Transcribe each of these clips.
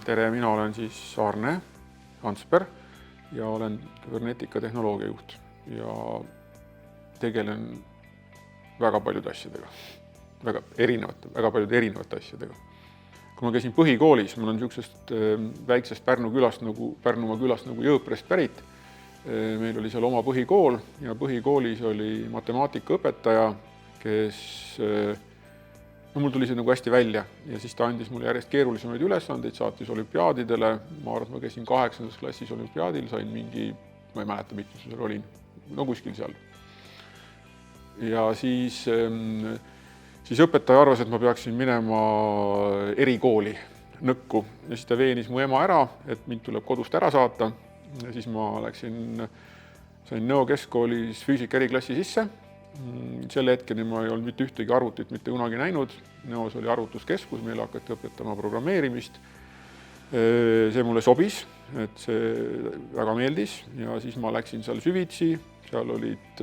Tere, mina olen siis Arne Hansper ja olen küberneetika tehnoloogia juht ja tegelen väga paljude asjadega, väga paljude erinevate asjadega. Kui ma käisin põhikoolis, mul on niisugusest väiksest Pärnumaa külast nagu Jõõprest pärit. Meil oli seal oma põhikool ja põhikoolis oli matemaatikaõpetaja, kes mul tuli see nagu hästi välja ja siis ta andis mulle järjest keerulisemaid ülesandeid, saatis olümpiaadidele. Ma arvan, et ma käisin 8. klassis olümpiaadil, sain mingi, ma ei mäleta, mitmes seal olin, no kuskil seal. Ja siis õpetaja arvas, et ma peaksin minema erikooli Nõkku ja siis ta veenis mu ema ära, et mind tuleb kodust ära saata. Ja siis ma sain Nõo keskkoolis füüsika eriklassi sisse. Selle hetkeni ma ei olnud mitte ühtegi arvutit mitte kunagi näinud. Nõos oli arvutuskeskus, meile hakati õpetama programmeerimist. See mulle sobis, et see väga meeldis ja siis ma läksin seal süvitsi. Seal olid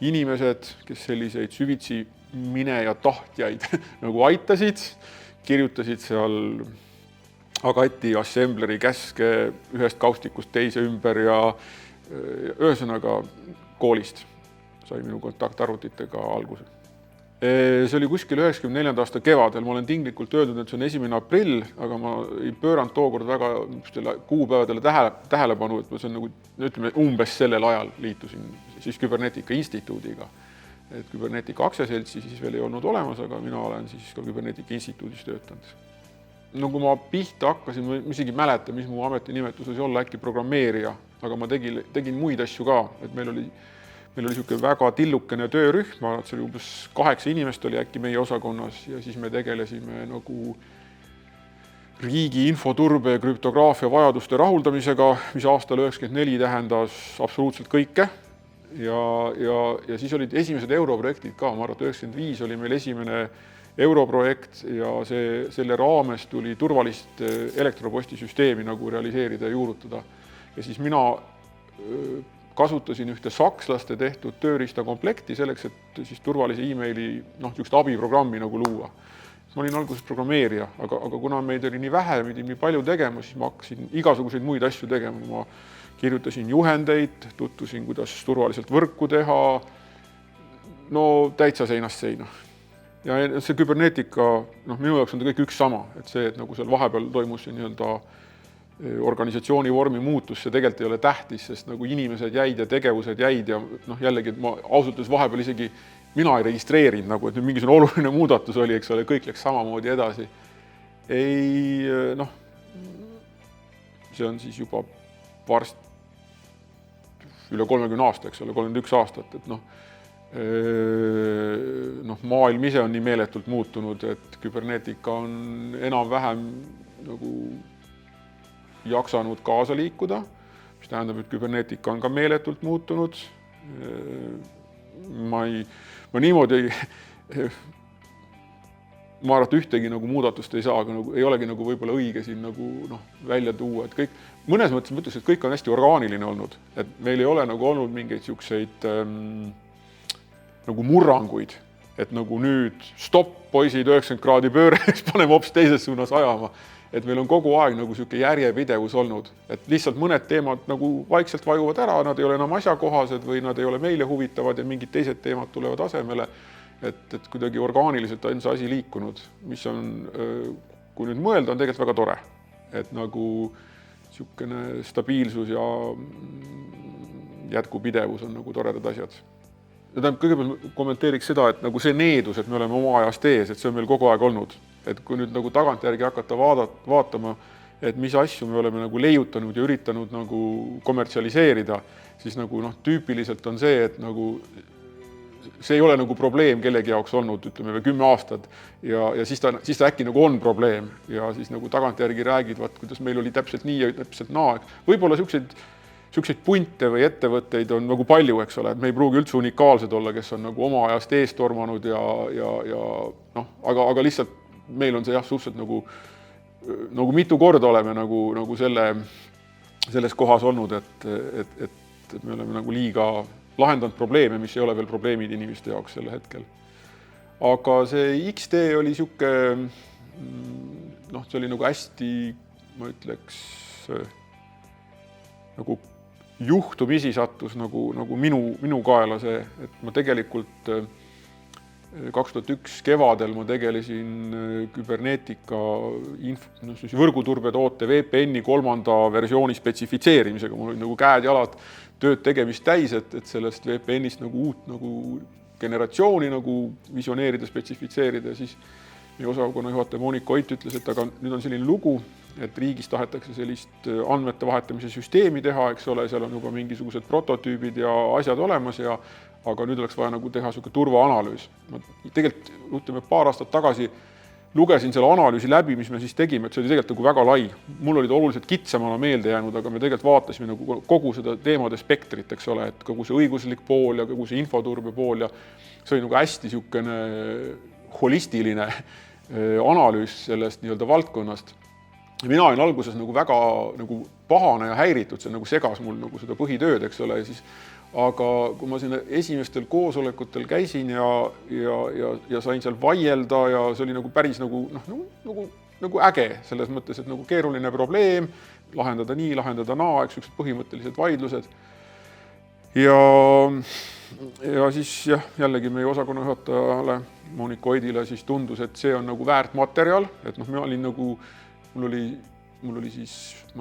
inimesed, kes selliseid süvitsi mineja tahtjaid nagu aitasid, kirjutasid seal Agati assembleri käske ühest kaustikust teise ümber ja ühesõnaga koolist sai minu kontaktarvutitega alguse. See oli kuskil 94. aasta kevadel, ma olen tinglikult öeldud, et see on 1. aprill, aga ma ei pööranud tookord väga kuupäevadele tähelepanu, et ma see on nagu, ütleme, umbes sellel ajal liitusin siis Küberneetika Instituudiga. Et Küberneetika aktsiaseltsi siis veel ei olnud olemas, aga mina olen siis ka Küberneetika Instituudis töötanud. No kui ma pihta hakkasin, ma isegi mäleta, mis mu ametinimetuses olla, äkki programmeerija, aga ma tegin muid asju ka, et meil oli niisugune väga tillukene töörühm, ma arvan, et see oli umbes 8 inimest oli äkki meie osakonnas ja siis me tegelesime nagu riigi infoturbe ja krüptograafia vajaduste rahuldamisega, mis aastal 94 tähendas absoluutselt kõike. Ja siis olid esimesed europrojektid ka, ma arvan, et 95 oli meil esimene europrojekt ja selle raames tuli turvalist elektropostisüsteemi nagu realiseerida ja juurutada. Ja siis mina kasutasin ühte sakslaste tehtud tööriistakomplekti selleks, et siis turvalise e-maili niisugust abiprogrammi nagu luua. Ma olin alguses programmeerija, aga kuna meid oli nii vähe, pidi nii palju tegema, siis ma hakkasin igasuguseid muid asju tegema. Ma kirjutasin juhendeid, tutvusin, kuidas turvaliselt võrku teha, no täitsa seinast seina. Ja see küberneetika, minu jaoks on ta kõik üks sama, et see, et nagu seal vahepeal toimus see nii-öelda organisatsiooni vormi muutus, see tegelikult ei ole tähtis, sest nagu inimesed jäid ja tegevused jäid ja jällegi, et ma ausalt vahepeal isegi mina ei registreerinud nagu, et nüüd mingisugune oluline muudatus oli, eks ole, kõik läks samamoodi edasi. See on siis juba varst üle 30 aasta, eks ole, 31 aastat, et maailm ise on nii meeletult muutunud, et küberneetika on enam-vähem nagu jaksanud kaasa liikuda, mis tähendab, et küberneetika on ka meeletult muutunud. Ma niimoodi ma arvan, et ühtegi nagu muudatust ei saa, aga ei olegi nagu võib-olla õige siin nagu välja tuua, et kõik, mõnes mõttes mõttes, et kõik on hästi orgaaniline olnud, et meil ei ole nagu olnud mingeid siukseid nagu murranguid, et nagu nüüd stopp, poisid, 90 kraadi pööre, paneme hoopis teises suunas ajama. Et meil on kogu aeg nagu siuke järjepidevus olnud, et lihtsalt mõned teemad nagu vaikselt vajuvad ära, nad ei ole enam asjakohased või nad ei ole meile huvitavad ja mingid teised teemad tulevad asemele, et kuidagi orgaaniliselt on see asi liikunud, mis on, kui nüüd mõelda, on tegelikult väga tore, et nagu siukene stabiilsus ja jätkupidevus on nagu toredad asjad. Kõigepealt kommenteeriks seda, et nagu see needus, et me oleme oma ajast ees, et see on meil kogu aeg olnud. Et kui nüüd nagu tagantjärgi hakata vaatama, et mis asju me oleme nagu leiutanud ja üritanud nagu kommertsialiseerida, siis nagu tüüpiliselt on see, et nagu see ei ole nagu probleem kellegi jaoks olnud, ütleme 10 aastat ja siis ta äkki nagu on probleem ja siis nagu tagantjärgi räägid, kuidas meil oli täpselt nii ja täpselt naa. Võib-olla siukseid punte või ettevõtteid on nagu palju, eks ole, et me ei pruugi üldse unikaalsed olla, kes on nagu oma ajast eest tormanud aga lihtsalt meil on see suhteliselt nagu mitu korda oleme nagu selles kohas olnud, et me oleme nagu liiga lahendanud probleeme, mis ei ole veel probleemid inimeste jaoks selle hetkel. Aga see XD oli siuke, see oli nagu hästi ma ütleks, nagu juhtumisi sattus nagu minu kaela see, et ma tegelikult 2001 kevadel ma tegelesin küberneetika võrguturbetoote VPN-i 3. versiooni spetsifitseerimisega. Mul oli nagu käed-jalad tööd tegemist täis, et sellest VPN-ist nagu uut generatsiooni visioneerida, spetsifitseerida. Ja siis meie osakonna juhataja Monika Oit ütles, et aga nüüd on selline lugu, et riigis tahetakse sellist andmete vahetamise süsteemi teha, eks ole, seal on juba mingisugused prototüübid ja asjad olemas, aga nüüd oleks vaja teha selline turvaanalüüs. Ma tegelikult paar aastat tagasi lugesin selle analüüsi läbi, mis me siis tegime, et see oli tegelikult väga lai. Mul olid oluliselt kitsamana meelde jäänud, aga me tegelikult vaatasime kogu seda teemade spektrit, eks ole, et kogu see õiguslik pool ja kogu see infoturbe pool ja see oli hästi selline holistiline analüüs sellest valdkonnast. Ja mina olin alguses väga pahane ja häiritud, see segas mul seda põhitööd, eks ole, ja siis aga kui ma sinna esimestel koosolekutel käisin ja sain seal vaielda ja see oli päris äge selles mõttes, et keeruline probleem, lahendada nii, lahendada naa, eks üks põhimõttelised vaidlused. Ja siis jällegi meie osakonna juhatajale Monika Oidile siis tundus, et see on väärt materjal, et ma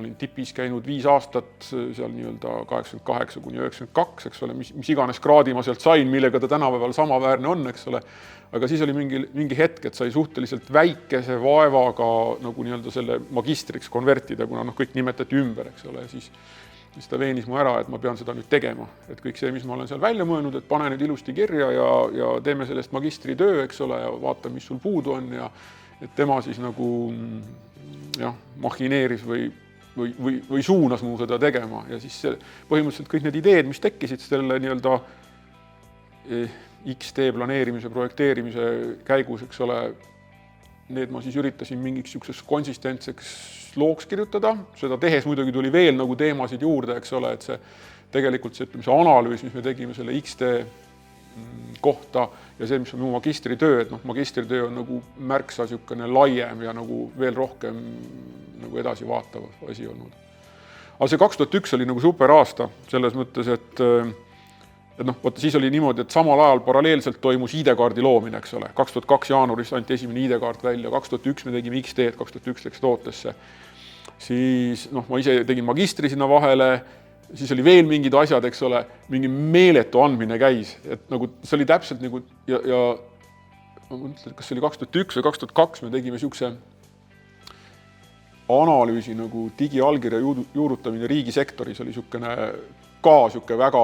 olin tipis käinud 5 aastat seal 88 kuni 92, eks ole, mis iganes kraadi ma sealt sain, millega ta tänapäeval samaväärne on, eks ole. Aga siis oli mingi hetk, et sai suhteliselt väikese vaevaga selle magistriks konvertida, kuna kõik nimetati ümber, eks ole. Siis ta veenis mu ära, et ma pean seda nüüd tegema. Et kõik see, mis ma olen seal välja mõelnud, et pane nüüd ilusti kirja ja teeme sellest magistritöö, eks ole, ja vaata, mis sul puudu on ja et tema siis mahineeris või suunas muu seda tegema ja siis põhimõtteliselt kõik need ideed, mis tekkisid selle XT planeerimise, projekteerimise käigus, eks ole, need ma siis üritasin mingiks konsistentseks looks kirjutada, seda tehes muidugi tuli veel teemasid juurde, eks ole, et see tegelikult see analüüs, mis me tegime selle XT kohta ja see, mis on minu magistritöö, et magistritöö on märksa laiem ja veel rohkem edasi vaatav asi olnud. Aga see 2001 oli super aasta selles mõttes, et siis oli niimoodi, et samal ajal paralleelselt toimus ID-kaardi loomine, eks ole. 2002 jaanuaris anti esimene ID-kaart välja, 2001 me tegime XT-d, 2001 läks tootesse. Siis ma ise tegin magistri sinna vahele, siis oli veel mingid asjad, eks ole, mingi meeletu andmine käis, et see oli täpselt ja ma mõtlen, kas see oli 2001 või 2002 me tegime siukse analüüsi digiallkirja juurutamine riigisektoris oli siuke väga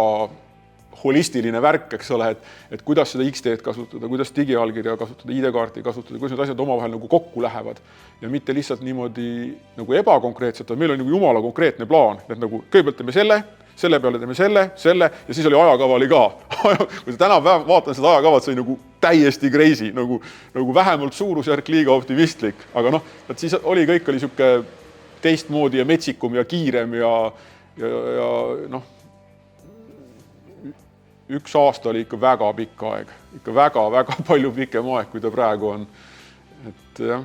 holistiline värk, eks ole, et kuidas seda XT-d kasutada, kuidas digiallkirja kasutada, ID-kaarti kasutada, kuidas need asjad omavahel kokku lähevad ja mitte lihtsalt niimoodi ebakonkreetselt, meil oli jumala konkreetne plaan, et kõigepealt teeme selle peale teeme selle ja siis oli ajakava oli ka. Kui täna vaatan seda ajakavat, see oli täiesti crazy, vähemalt suurusjärk liiga optimistlik, aga siis kõik oli siuke teistmoodi ja metsikum ja kiirem ja üks aasta oli ikka väga pikk aeg, ikka väga palju pikem aeg, kui ta praegu on. Et jah.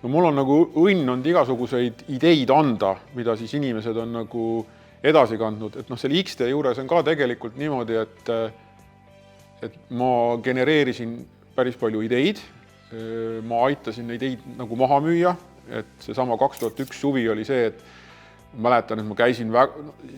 Mul on õnn on igasuguseid ideid anda, mida siis inimesed on edasi kandnud. Et selle XT juures on ka tegelikult niimoodi, et ma genereerisin päris palju ideid. Ma aitasin neid ideid maha müüa, et see sama 2001 suvi oli see, et mäletan, et ma käisin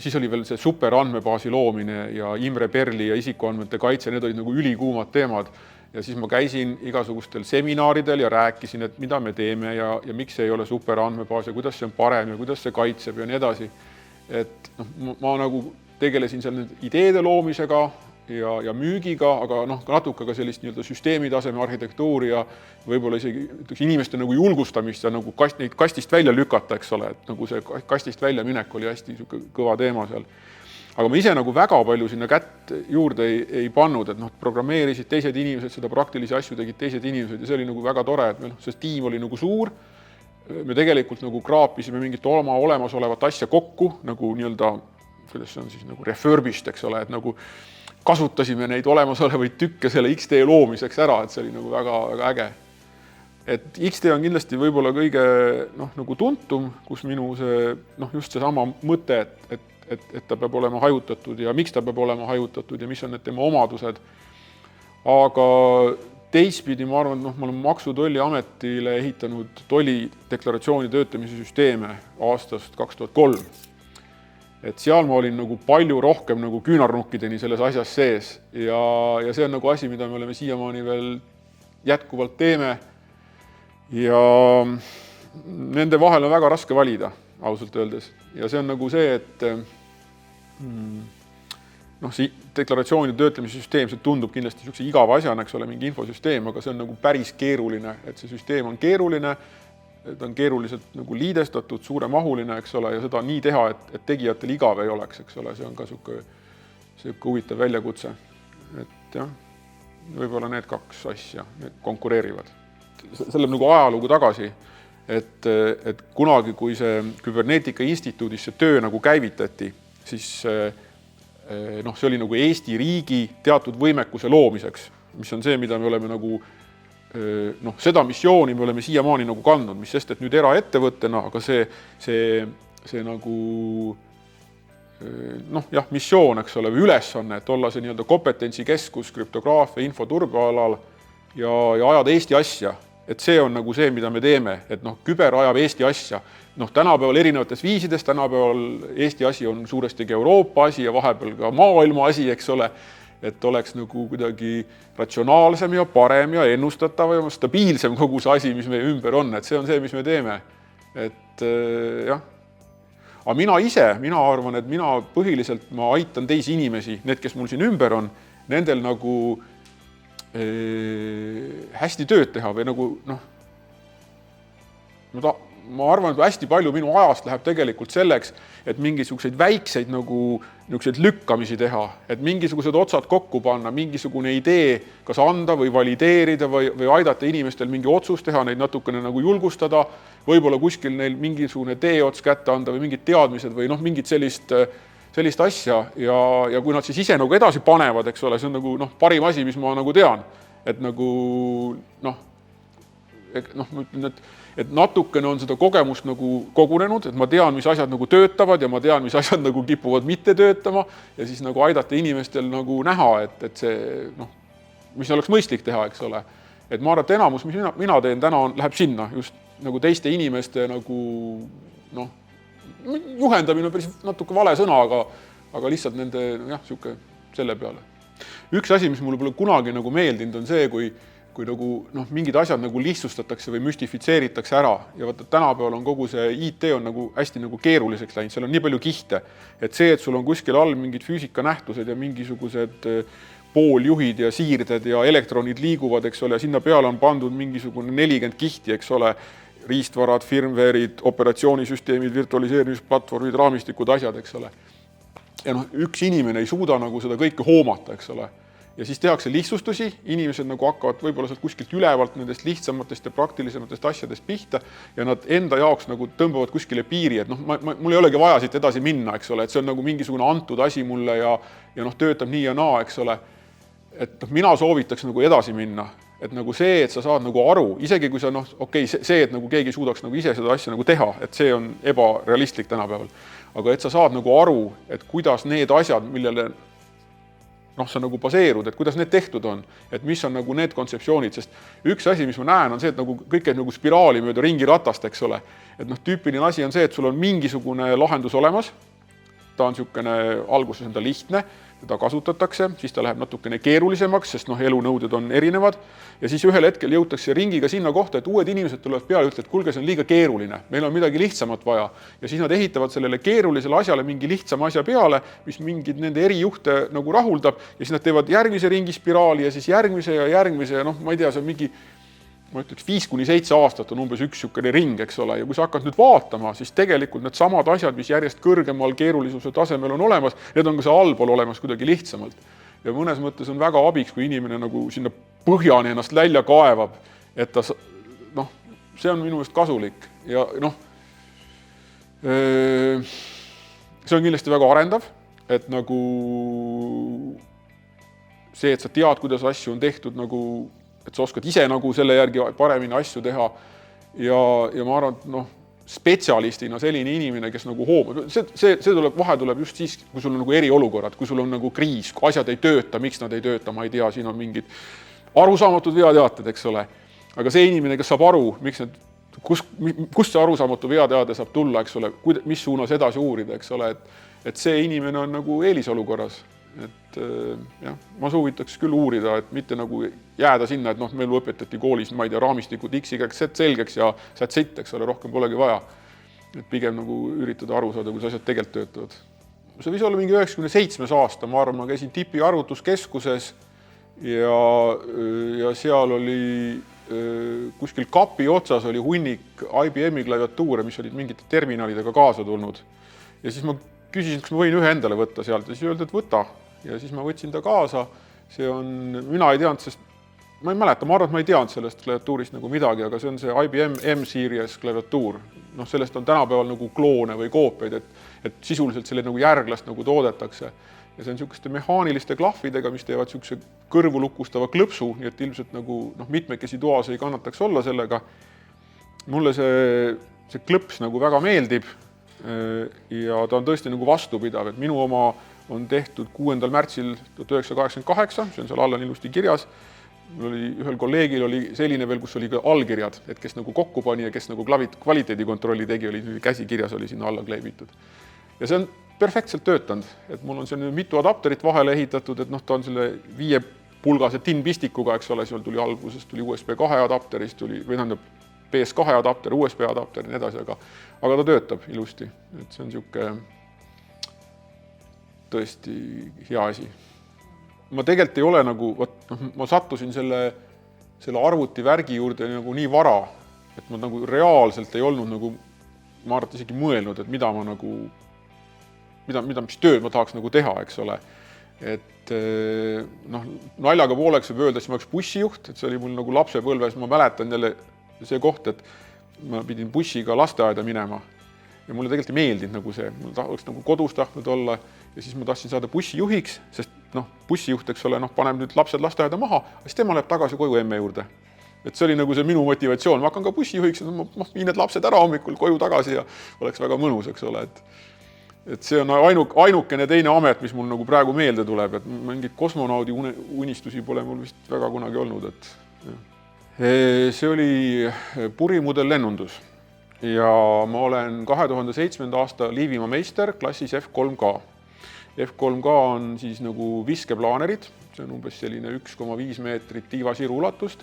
siis oli veel see super andmebaasi loomine ja Imre Perli ja isikuandmete kaitse, need olid ülikuumad teemad. Ja siis ma käisin igasugustel seminaridel ja rääkisin, et mida me teeme ja miks see ei ole super andmebaas ja kuidas see on parem ja kuidas see kaitseb ja nii edasi. Et ma tegelesin seal ideede loomisega ja müügiga, aga natuke ka sellist süsteemi taseme arhitektuuri ja võib-olla isegi inimeste julgustamist ja neid kastist välja lükata, eks ole, et see kastist välja minek oli hästi kõva teema seal. Aga ma ise väga palju sinna kätt juurde ei pannud, et programmeerisid teised inimesed, seda praktilisi asju tegid teised inimesed ja see oli väga tore, et see tiim oli suur. Me tegelikult kraapisime mingit oma olemasolevat asja kokku, kuidas see on siis refurbished, eks ole, et kasutasime neid olemasolevaid tükke selle XT loomiseks ära, et see oli väga äge. et XD on kindlasti võib-olla kõige nagu tuntum, kus minu see just seesama mõte, et ta peab olema hajutatud ja miks ta peab olema hajutatud ja mis on need tema omadused. Aga teistpidi ma arvan, et ma olen Maksu- ja Tolliametile ehitanud tollideklaratsiooni töötamise süsteeme aastast 2003. Et seal ma olin nagu palju rohkem nagu küünarnukkideni selles asjas sees ja see on nagu asi, mida me oleme siiamaani veel jätkuvalt teeme. Ja nende vahel on väga raske valida, ausalt öeldes. Ja see on nagu see, et see deklaratsiooni töötlemise süsteem, see tundub kindlasti niisuguse igava asjana, eks ole, mingi infosüsteem, aga see on nagu päris keeruline, et see süsteem on keeruline, ta on keeruliselt nagu liidestatud, suuremahuline, eks ole, ja seda nii teha, et tegijatel igav ei oleks, eks ole, see on ka niisugune huvitav väljakutse. Et jah, võib-olla need kaks asja need konkureerivad. Selle nagu ajalugu tagasi, et kunagi, kui see Küberneetika Instituudis see töö nagu käivitati, siis see oli nagu Eesti riigi teatud võimekuse loomiseks, mis on see, mida me oleme nagu seda missiooni me oleme siiamaani nagu kandnud, mis sest, et nüüd eraettevõttena, aga see nagu missioon, eks ole, või ülesanne, et olla see nii-öelda kompetentsikeskus krüptograafia infoturbealal ja ajada Eesti asja. Et see on nagu see, mida me teeme, et küber ajab Eesti asja. Tänapäeval erinevates viisides, tänapäeval Eesti asi on suuresti Euroopa asi ja vahepeal ka maailma asi, eks ole, et oleks nagu kuidagi ratsionaalsem ja parem ja ennustatav ja stabiilsem kogu see asi, mis meie ümber on, et see on see, mis me teeme. Et jah. Aga mina arvan, et mina põhiliselt ma aitan teisi inimesi, need, kes mul siin ümber on, nendel nagu hästi tööd teha või nagu ma arvan, et hästi palju minu ajast läheb tegelikult selleks, et mingisuguseid väikseid nagu lükkamisi teha, et mingisugused otsad kokku panna, mingisugune idee kas anda või valideerida või aidata inimestel mingi otsus teha, neid natukene nagu julgustada, võib-olla kuskil neil mingisugune teeots kätte anda või mingid teadmised või mingid sellist asja ja kui nad siis ise nagu edasi panevad, eks ole, see on nagu parim asi, mis ma nagu tean, et nagu et natukene on seda kogemust nagu kogunenud, et ma tean, mis asjad nagu töötavad ja ma tean, mis asjad nagu kipuvad mitte töötama ja siis nagu aidata inimestel nagu näha, et see, mis oleks mõistlik teha, eks ole. Et ma arvan, et enamus, mis mina teen täna, läheb sinna just nagu teiste inimeste nagu juhendamine on päris natuke vale sõna, aga lihtsalt nende siuke selle peale. Üks asi, mis mulle pole kunagi nagu meeldinud, on see, kui nagu mingid asjad nagu lihtsustatakse või müstifitseeritakse ära ja vaata, tänapäeval on kogu see IT on nagu hästi nagu keeruliseks läinud, seal on nii palju kihte, et see, et sul on kuskil all mingid füüsikanähtused ja mingisugused pooljuhid ja siirded ja elektronid liiguvad, eks ole, ja sinna peale on pandud mingisugune 40 kihti, eks ole, riistvarad, firmware'id, operatsioonisüsteemid, virtualiseerimisplatvormid, raamistikud, asjad, eks ole. Ja üks inimene ei suuda nagu seda kõike hoomata, eks ole. Ja siis tehakse lihtsustusi, inimesed nagu hakkavad võib-olla sealt kuskilt ülevalt nendest lihtsamatest ja praktilisematest asjadest pihta ja nad enda jaoks nagu tõmbavad kuskile piiri, et mul ei olegi vaja siit edasi minna, eks ole, et see on nagu mingisugune antud asi mulle ja töötab nii ja naa, eks ole. Et mina soovitaks nagu edasi minna, et nagu see, et sa saad nagu aru, isegi kui sa see, et nagu keegi suudaks nagu ise seda asja nagu teha, et see on ebarealistlik tänapäeval, aga et sa saad nagu aru, et kuidas need asjad, millele sa nagu baseerud, et kuidas need tehtud on, et mis on nagu need kontseptsioonid, sest üks asi, mis ma näen, on see, et nagu kõik on nagu spiraali mööda ringi ratast, eks ole, et tüüpiline asi on see, et sul on mingisugune lahendus olemas, ta on niisugune, alguses on ta lihtne, teda kasutatakse, siis ta läheb natukene keerulisemaks, sest elunõuded on erinevad ja siis ühel hetkel jõutakse ringiga sinna kohta, et uued inimesed tulevad peale ja ütlevad, et kuulge, see on liiga keeruline, meil on midagi lihtsamat vaja ja siis nad ehitavad sellele keerulisele asjale mingi lihtsama asja peale, mis mingid nende erijuhte nagu rahuldab ja siis nad teevad järgmise ringi spiraali ja siis järgmise ja ma ei tea, see on mingi ma ütleks 5-7 aastat on umbes üks niisugune ring, eks ole, ja kui sa hakkad nüüd vaatama, siis tegelikult need samad asjad, mis järjest kõrgemal keerulisuse tasemel on olemas, need on ka see allpool olemas kuidagi lihtsamalt. Ja mõnes mõttes on väga abiks, kui inimene nagu sinna põhjani ennast välja kaevab, et ta, see on minu meelest kasulik ja see on kindlasti väga arendav, et nagu see, et sa tead, kuidas asju on tehtud nagu et sa oskad ise nagu selle järgi paremini asju teha ja ma arvan, et spetsialistina selline inimene, kes nagu see tuleb, vahe tuleb just siis, kui sul on nagu eriolukorrad, kui sul on nagu kriis, kui asjad ei tööta, miks nad ei tööta, ma ei tea, siin on mingid arusaamatud veateated, eks ole. Aga see inimene, kes saab aru, kust see arusaamatu veateade saab tulla, eks ole, mis suunas edasi uurida, eks ole, et see inimene on nagu eelisolukorras. Et jah, ma soovitaks küll uurida, et mitte nagu jääda sinna, et meil õpetati koolis, ma ei tea, raamistikud X, Y, Z selgeks ja Z, eks ole, rohkem polegi vaja. Et pigem nagu üritada aru saada, kus asjad tegelikult töötavad. See võis olla mingi 97 aasta, ma arvan, ma käisin TIP-i arvutuskeskuses ja seal oli kuskil kapi otsas oli hunnik IBM-i klaviatuure, mis olid mingite terminalidega kaasa tulnud. Ja siis ma küsisin, kas ma võin ühe endale võtta sealt ja siis öeldi, et võta. Ja siis ma võtsin ta kaasa. See on, mina ei teadnud, sest ma ei mäleta, ma arvan, et ma ei teadnud sellest klaviatuurist nagu midagi, aga see on see IBM M-series klaviatuur. Sellest on tänapäeval nagu kloone või koopiaid, et sisuliselt selle nagu järglast nagu toodetakse. Ja see on niisuguste mehaaniliste klahvidega, mis teevad niisuguse kõrvulukustava klõpsu, nii et ilmselt nagu mitmekesi toas ei kannataks olla sellega. Mulle see klõps nagu väga meeldib ja ta on tõesti nagu vastupidav, et minu oma on tehtud 6. märtsil 1988, see on seal alla ilusti kirjas. Ühel kolleegil oli selline veel, kus oli ka allkirjad, et kes nagu kokku pani ja kes nagu kvaliteedikontrolli tegi, oli käsikirjas oli sinna alla kleebitud. Ja see on perfektselt töötanud, et mul on seal mitu adapterit vahele ehitatud, et ta on selle 5-pulgase TIN-pistikuga, eks ole, seal tuli alguses tuli USB 2 adapterist, või tähendab PS2 adapter, USB adapter ja nii edasi, aga ta töötab ilusti, et see on niisugune tõesti hea asi. Ma tegelikult ei ole nagu, ma sattusin selle arvuti värgi juurde nagu nii vara, et ma nagu reaalselt ei olnud nagu, ma arvan, isegi mõelnud, et mida ma nagu, mis tööd ma tahaks nagu teha, eks ole. Et naljaga pooleks võib öelda, et ma oleks bussijuht, et see oli mul nagu lapsepõlves, ma mäletan jälle see koht, et ma pidin bussiga lasteaeda minema. Ja mulle tegelikult ei meeldinud nagu see, mul oleks nagu kodus tahtnud olla ja siis ma tahtsin saada bussijuhiks, sest bussijuht, eks ole, paneb nüüd lapsed lasteaeda maha, siis tema läheb tagasi koju emme juurde. Et see oli nagu see minu motivatsioon, ma hakkan ka bussijuhiks, ma viin need lapsed ära hommikul koju tagasi ja oleks väga mõnus, eks ole. Et see on ainukene teine amet, mis mul nagu praegu meelde tuleb, et mingid kosmonaudi unistusi pole mul vist väga kunagi olnud. See oli purimudel lennundus. Ja ma olen 2007. aasta Liivimaa meister klassis F3K. F3K on siis nagu viskeplaanerid, see on umbes selline 1,5 meetrit tiivasiru ulatust.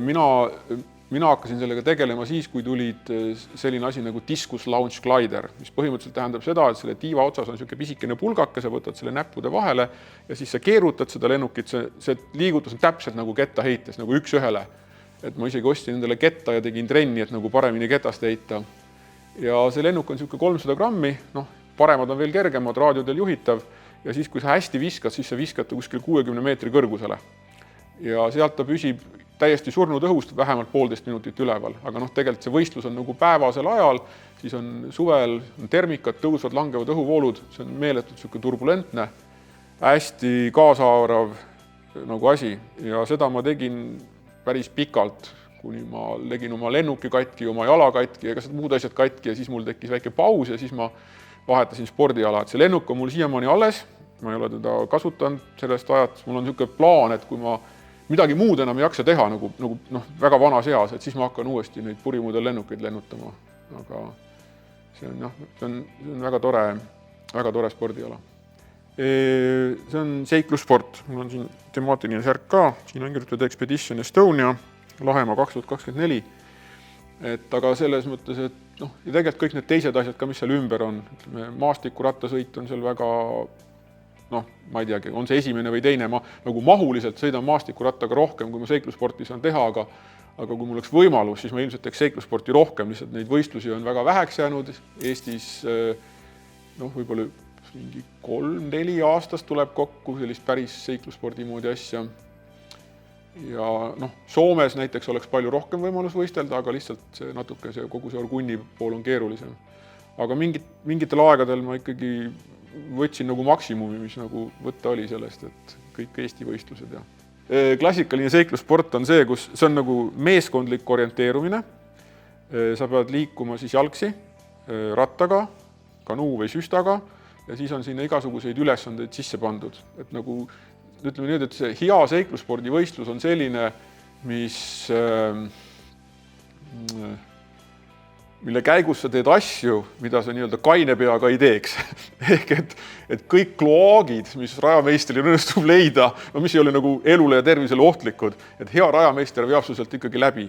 Mina hakkasin sellega tegelema siis, kui tulid selline asi nagu Discus Launch Glider, mis põhimõtteliselt tähendab seda, et selle tiiva otsas on niisugune pisikene pulgake, sa võtad selle näppude vahele ja siis sa keerutad seda lennukit, see liigutus on täpselt nagu ketta heites, nagu üks ühele. Et ma isegi ostsin endale ketta ja tegin trenni, et nagu paremini ketast heita. Ja see lennuk on niisugune 300 grammi, paremad on veel kergemad, raadiodel juhitav ja siis, kui sa hästi viskad, siis sa viskad ta kuskil 60 meetri kõrgusele. Ja sealt ta püsib täiesti surnud õhust vähemalt 1,5 minutit üleval, aga tegelikult see võistlus on nagu päevasel ajal, siis on suvel termikad, tõusvad, langevad õhuvoolud, see on meeletult turbulentne, hästi kaasaarav nagu asi ja seda ma tegin päris pikalt, kuni ma legin oma lennuki katki, oma jala katki ja ka muud asjad katki ja siis mul tekkis väike paus ja siis ma vahetasin spordiala. Et see lennuk on mul siiamaani alles, ma ei ole teda kasutanud sellest ajat, mul on niisugune plaan, et kui ma midagi muud enam ei jaksa teha nagu väga vanas eas, et siis ma hakkan uuesti neid purimudel lennukeid lennutama. Aga see on väga tore spordiala. See on seiklussport, mul on siin temaatiline särk ka, siin on kirjutatud Expedition Estonia, Lahemaa 2024. Aga selles mõttes, et ja tegelikult kõik need teised asjad ka, mis seal ümber on, maastikurattasõit on seal väga, ma ei teagi, on see esimene või teine, ma nagu mahuliselt sõidan maastikurattaga rohkem, kui ma seiklussporti saan teha, aga kui mul oleks võimalus, siis ma ilmselt teeks seiklussporti rohkem, lihtsalt neid võistlusi on väga väheks jäänud Eestis, võib-olla mingi 3-4 aastast tuleb kokku sellist päris seiklusspordi moodi asja. Ja Soomes näiteks oleks palju rohkem võimalus võistelda, aga lihtsalt natuke kogu see orgunni pool on keerulisem. Aga mingitel aegadel ma ikkagi võtsin nagu maksimumi, mis nagu võtta oli sellest, et kõik Eesti võistlused ja Klassikaline seiklussport on see, kus see on nagu meeskondlik orienteerumine. Sa pead liikuma siis jalgsi, rattaga, kanuu või süstaga ja siis on sinna igasuguseid ülesandeid sisse pandud. Et nagu, ütleme nüüd, et see hea seiklusspordi võistlus on selline, mille käigus sa teed asju, mida sa nii-öelda kaine peaga ei teeks. Ehk et kõik kloaagid, mis rajameistrile õnnestub leida, mis ei ole nagu elule ja tervisele ohtlikud, et hea rajameister veab su sealt ikkagi läbi.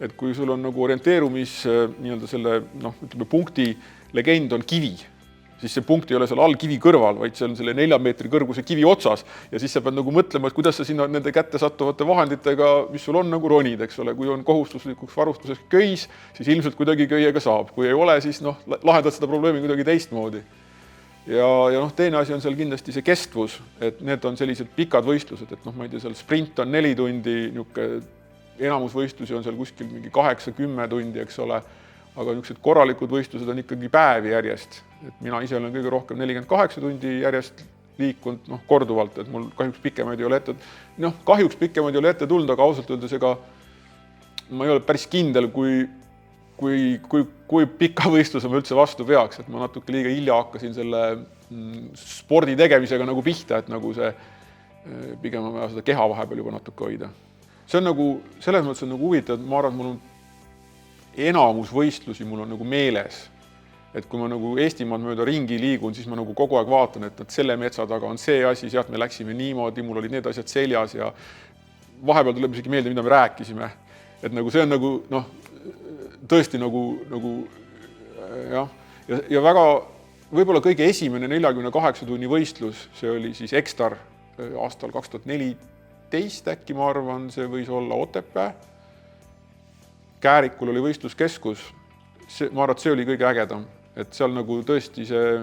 Et kui sul on nagu orienteerumis nii-öelda selle ütleme, punkti legend on kivi, siis see punkt ei ole seal all kivi kõrval, vaid see on selle 4 meetri kõrguse kivi otsas ja siis sa pead nagu mõtlema, et kuidas sa sinna nende kätte sattuvate vahenditega, mis sul on nagu ronid, eks ole, kui on kohustuslikuks varustuseks köis, siis ilmselt kuidagi köiega saab, kui ei ole, siis lahendad seda probleemi kuidagi teistmoodi. Ja teine asi on seal kindlasti see kestvus, et need on sellised pikad võistlused, et ma ei tea, seal sprint on 4 tundi, enamusvõistlusi on seal kuskil mingi 8-10 tundi, eks ole, aga niisugused korralikud võistlused on ikkagi päevi järjest. Et mina ise olen kõige rohkem 48 tundi järjest liikunud, korduvalt, et mul kahjuks pikemaid ei ole ette tulnud, aga ausalt öeldes ega ma ei ole päris kindel, kui pika võistluse ma üldse vastu peaks, et ma natuke liiga hilja hakkasin selle spordi tegemisega nagu pihta, et nagu see pigem on vaja seda keha vahepeal juba natuke hoida. See on nagu, selles mõttes on nagu huvitav, et ma arvan, et mul on enamusvõistlusi mul on nagu meeles, et kui ma nagu Eestimaad mööda ringi liigun, siis ma nagu kogu aeg vaatan, et selle metsa taga on see asi, sealt me läksime niimoodi, mul olid need asjad seljas ja vahepeal tuleb isegi meelde, mida me rääkisime. Et nagu see on nagu, tõesti nagu jah. Ja väga, võib-olla kõige esimene 48 tunni võistlus, see oli siis Ekstar aastal 2014 äkki, ma arvan, see võis olla Otepää. Käärikul oli võistluskeskus, ma arvan, et see oli kõige ägedam, et seal nagu tõesti see,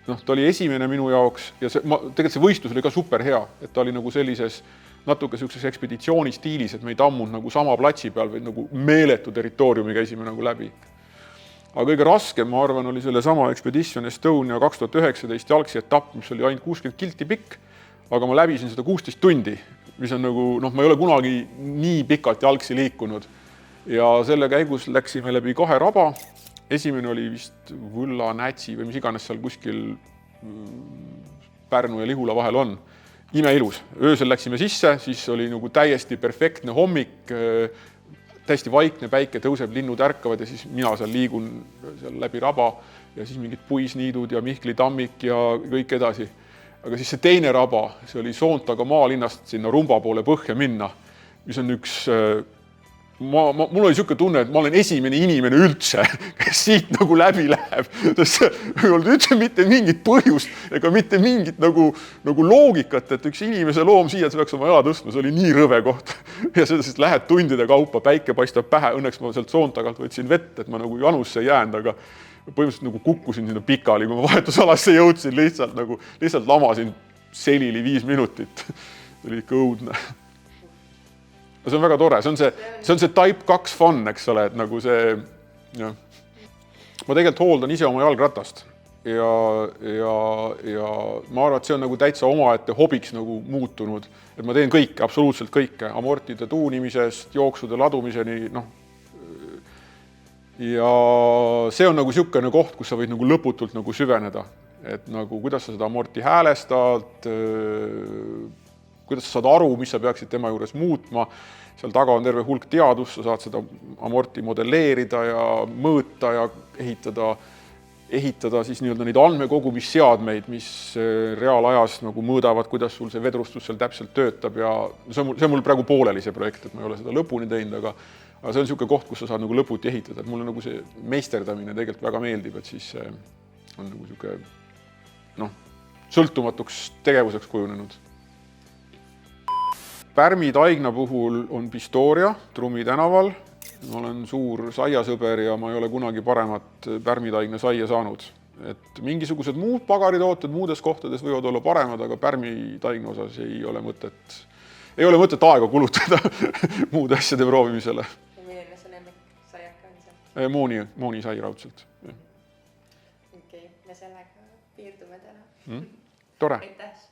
ta oli esimene minu jaoks ja tegelikult see võistlus oli ka super hea, et ta oli nagu sellises natuke sellises ekspeditsiooni stiilis, et me ei tammunud nagu sama platsi peal, või nagu meeletu territooriumi käisime nagu läbi. Aga kõige raskem, ma arvan, oli selle sama Expedition Estonia 2019 jalgsi etapp, mis oli ainult 60 kilti pikk, aga ma läbisin seda 16 tundi, mis on nagu, ma ei ole kunagi nii pikalt jalgsi liikunud. Ja selle käigus läksime läbi 2 raba. Esimene oli vist Võlla, Nätsi või mis iganes seal kuskil Pärnu ja Lihula vahel on. Imeilus. Öösel läksime sisse, siis oli nagu täiesti perfektne hommik, täiesti vaikne päike tõuseb, linnud ärkavad ja siis mina seal liigun seal läbi raba ja siis mingid puisniidud ja Mihkli tammik ja kõik edasi. Aga siis see teine raba, see oli Soontaga maalinnast sinna Rumba poole põhja minna, mis on üks mul oli siuke tunne, et ma olen esimene inimene üldse, kes siit nagu läbi läheb. Ei olnud üldse mitte mingit põhjust ega mitte mingit nagu loogikat, et üks inimese loom siia, et see peaks oma jala tõstma, see oli nii rõve koht. Ja seda siis lähed tundide kaupa, päike paistab pähe, õnneks ma sealt Soontagalt võtsin vett, et ma nagu janusse jäänud, aga põhimõtteliselt nagu kukkusin sinna pikali, kui ma vahetusalasse jõudsin, lihtsalt lamasin selili 5 minutit. See oli ikka õudne. See on väga tore, see on see type 2 fun, eks ole, et nagu see, ma tegelikult hooldan ise oma jalgratast ja ma arvan, et see on nagu täitsa omaette hobiks nagu muutunud, et ma teen kõike, absoluutselt kõike, amortide tuunimisest, jooksude ladumiseni, ja see on nagu siukene koht, kus sa võid nagu lõputult nagu süveneda, et nagu kuidas sa seda amorti häälestad, kuidas sa saad aru, mis sa peaksid tema juures muutma. Seal taga on terve hulk teadust, sa saad seda amorti modelleerida ja mõõta ja ehitada siis nii-öelda neid andmekogumisseadmeid, mis reaalajas nagu mõõdavad, kuidas sul see vedrustus seal täpselt töötab ja see on mul praegu pooleli see projekt, et ma ei ole seda lõpuni teinud, aga see on siuke koht, kus sa saad nagu lõputi ehitada, et mulle nagu see meisterdamine tegelikult väga meeldib, et siis on nagu siuke sõltumatuks tegevuseks kujunenud. Pärmi Taigna puhul on Pistoria Trummi tänaval. Ma olen suur saiasõber ja ma ei ole kunagi paremat Pärmi Taigna saia saanud. Et mingisugused muud pagaritooted muudes kohtades võivad olla paremad, aga Pärmi Taigna osas ei ole mõtet aega kulutada muude asjade proovimisele. Ja milline see lemmik saiaka on seal? Mooni sai raudselt. Okei, me sellega piirdume täna. Tore. Aitäh!